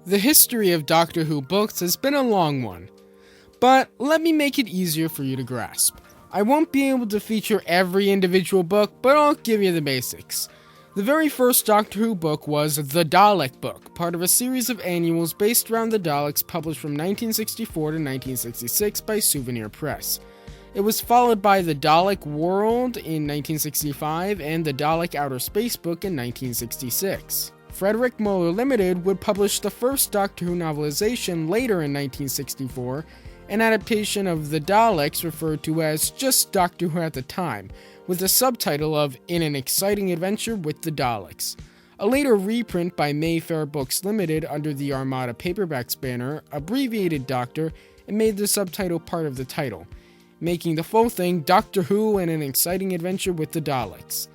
The history of Doctor Who books has been a long one, but let me make it easier for you to grasp. I won't be able to feature every individual book, but I'll give you the basics. The very first Doctor Who book was The Dalek Book, part of a series of annuals based around the Daleks published from 1964 to 1966 by Souvenir Press. It was followed by The Dalek World in 1965 and The Dalek Outer Space book in 1966. Frederick Muller Limited would publish the first Doctor Who novelization later in 1964, an adaptation of The Daleks referred to as just Doctor Who at the time, with the subtitle of In an Exciting Adventure with the Daleks. A later reprint by Mayfair Books Limited under the Armada Paperbacks banner abbreviated Doctor and made the subtitle part of the title, making the full thing Doctor Who and an Exciting Adventure with the Daleks.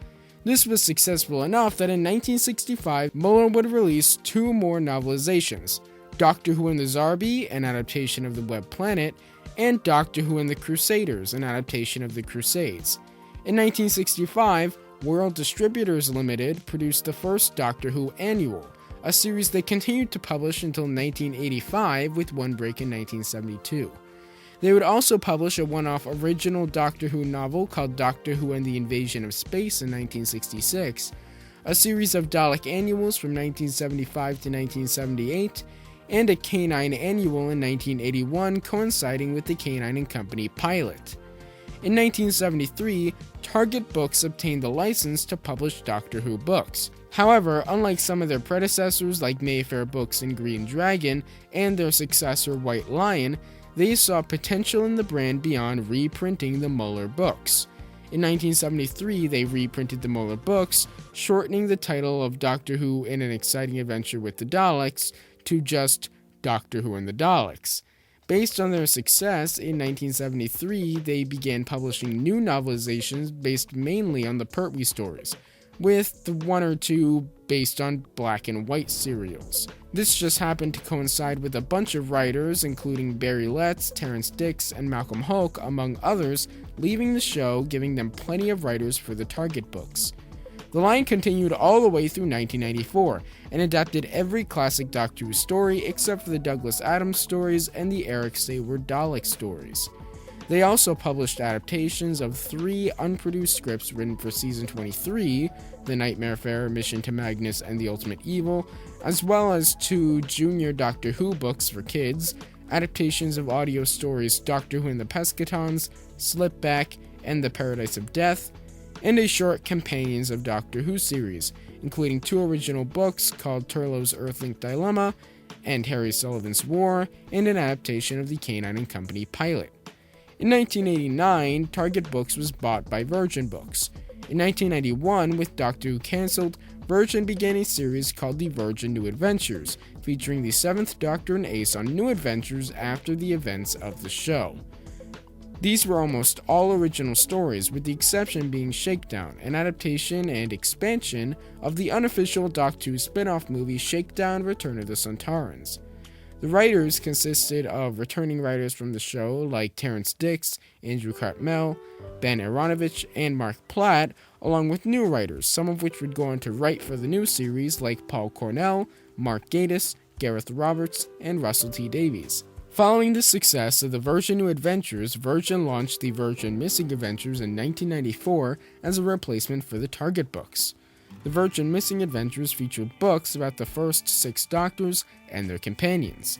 This was successful enough that in 1965, Muller would release two more novelizations, Doctor Who and the Zarbi, an adaptation of the Web Planet, and Doctor Who and the Crusaders, an adaptation of the Crusades. In 1965, World Distributors Limited produced the first Doctor Who annual, a series they continued to publish until 1985 with one break in 1972. They would also publish a one-off original Doctor Who novel called Doctor Who and the Invasion of Space in 1966, a series of Dalek annuals from 1975 to 1978, and a K9 annual in 1981 coinciding with the K9 and Company pilot. In 1973, Target Books obtained the license to publish Doctor Who books. However, unlike some of their predecessors like Mayfair Books and Green Dragon, and their successor White Lion, they saw potential in the brand beyond reprinting the Muller books. In 1973, they reprinted the Muller books, shortening the title of Doctor Who in an Exciting Adventure with the Daleks to just Doctor Who and the Daleks. Based on their success, in 1973, they began publishing new novelizations based mainly on the Pertwee stories, with the one or two based on black and white serials. This just happened to coincide with a bunch of writers, including Barry Letts, Terrence Dicks, and Malcolm Hulke, among others, leaving the show, giving them plenty of writers for the Target books. The line continued all the way through 1994, and adapted every classic Doctor Who story except for the Douglas Adams stories and the Eric Sayward Dalek stories. They also published adaptations of 3 unproduced scripts written for Season 23, The Nightmare Fair, Mission to Magnus, and The Ultimate Evil, as well as 2 junior Doctor Who books for kids, adaptations of audio stories Doctor Who and the Pescatons, Slipback, and The Paradise of Death, and a short Companions of Doctor Who series, including 2 original books called Turlough's Earthlink Dilemma and Harry Sullivan's War, and an adaptation of the K9 and Company pilot. In 1989, Target Books was bought by Virgin Books. In 1991, with Doctor Who cancelled, Virgin began a series called The Virgin New Adventures, featuring the 7th Doctor and Ace on new adventures after the events of the show. These were almost all original stories, with the exception being Shakedown, an adaptation and expansion of the unofficial Doctor Who spin-off movie Shakedown: Return of the Sontarans. The writers consisted of returning writers from the show like Terrence Dicks, Andrew Cartmel, Ben Aronovich, and Mark Platt, along with new writers, some of which would go on to write for the new series like Paul Cornell, Mark Gatiss, Gareth Roberts, and Russell T Davies. Following the success of the Virgin New Adventures, Virgin launched the Virgin Missing Adventures in 1994 as a replacement for the Target books. The Virgin Missing Adventures featured books about the first 6 Doctors and their companions.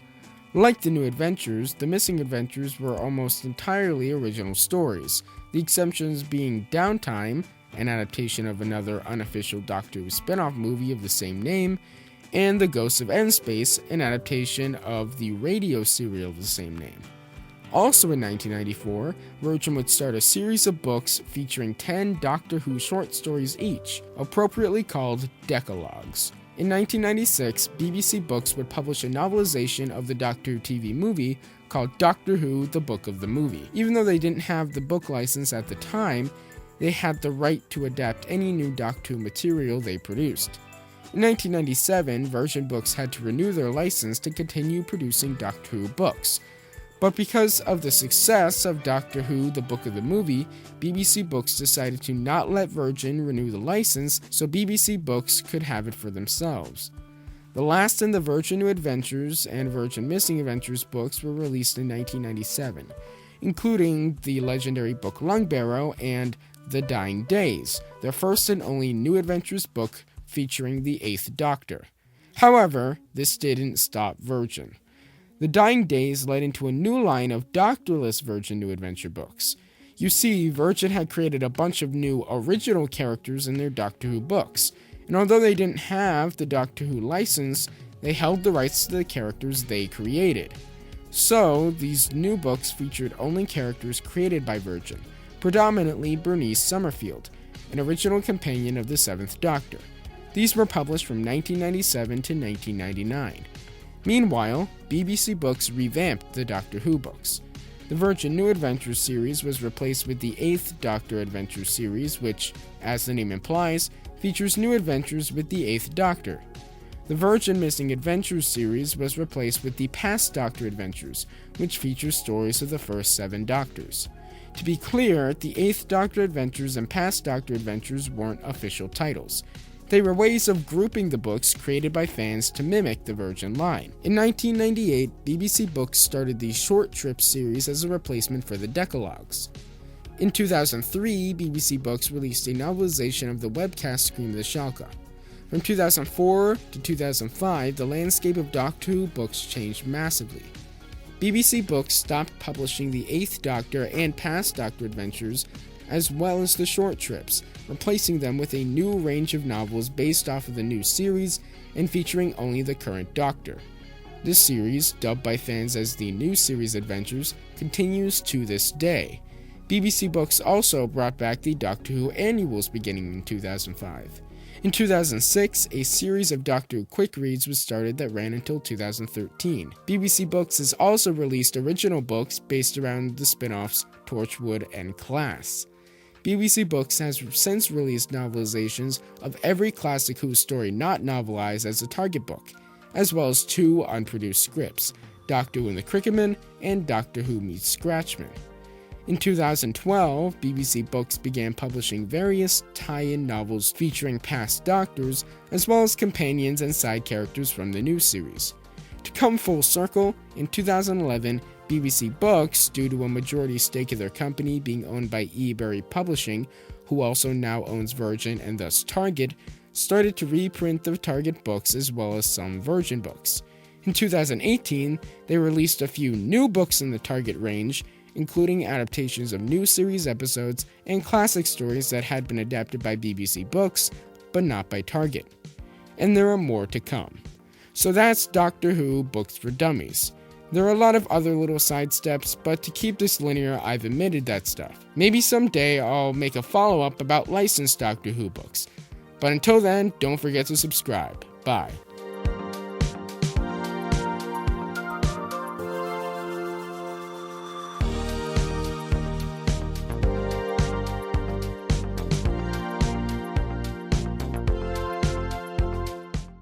Like the New Adventures, the Missing Adventures were almost entirely original stories, the exceptions being Downtime, an adaptation of another unofficial Doctor Who spin-off movie of the same name, and The Ghosts of N-Space, an adaptation of the radio serial of the same name. Also in 1994, Virgin would start a series of books featuring 10 Doctor Who short stories each, appropriately called Decalogues. In 1996, BBC Books would publish a novelization of the Doctor Who TV movie called Doctor Who: The Book of the Movie. Even though they didn't have the book license at the time, they had the right to adapt any new Doctor Who material they produced. In 1997, Virgin Books had to renew their license to continue producing Doctor Who books. But because of the success of Doctor Who: The Book of the Movie, BBC Books decided to not let Virgin renew the license so BBC Books could have it for themselves. The last in the Virgin New Adventures and Virgin Missing Adventures books were released in 1997, including the legendary book Lungbarrow and The Dying Days, their first and only New Adventures book featuring the 8th Doctor. However, this didn't stop Virgin. The Dying Days led into a new line of Doctorless Virgin New Adventure books. You see, Virgin had created a bunch of new original characters in their Doctor Who books, and although they didn't have the Doctor Who license, they held the rights to the characters they created. So, these new books featured only characters created by Virgin, predominantly Bernice Summerfield, an original companion of the 7th Doctor. These were published from 1997 to 1999. Meanwhile, BBC Books revamped the Doctor Who books. The Virgin New Adventures series was replaced with the 8th Doctor Adventures series, which, as the name implies, features new adventures with the 8th Doctor. The Virgin Missing Adventures series was replaced with the Past Doctor Adventures, which features stories of the first 7 Doctors. To be clear, the 8th Doctor Adventures and Past Doctor Adventures weren't official titles. They were ways of grouping the books created by fans to mimic the Virgin line. In 1998, BBC Books started the Short Trip series as a replacement for the Decalogues. In 2003, BBC Books released a novelization of the webcast Scream the Shalka. From 2004 to 2005, the landscape of Doctor Who books changed massively. BBC Books stopped publishing the 8th Doctor and Past Doctor Adventures, as well as the short trips, replacing them with a new range of novels based off of the new series and featuring only the current Doctor. This series, dubbed by fans as the New Series Adventures, continues to this day. BBC Books also brought back the Doctor Who annuals beginning in 2005. In 2006, a series of Doctor Who quick reads was started that ran until 2013. BBC Books has also released original books based around the spin-offs Torchwood and Class. BBC Books has since released novelizations of every classic Who story not novelized as a Target book, as well as 2 unproduced scripts, Doctor Who and the Cricketman and Doctor Who Meets Scratchman. In 2012, BBC Books began publishing various tie-in novels featuring past Doctors, as well as companions and side characters from the new series. To come full circle, in 2011, BBC Books, due to a majority stake of their company being owned by eBury Publishing, who also now owns Virgin and thus Target, started to reprint the Target books as well as some Virgin books. In 2018, they released a few new books in the Target range, including adaptations of new series episodes and classic stories that had been adapted by BBC Books, but not by Target. And there are more to come. So that's Doctor Who Books for Dummies. There are a lot of other little side steps, but to keep this linear, I've omitted that stuff. Maybe someday I'll make a follow-up about licensed Doctor Who books. But until then, don't forget to subscribe. Bye.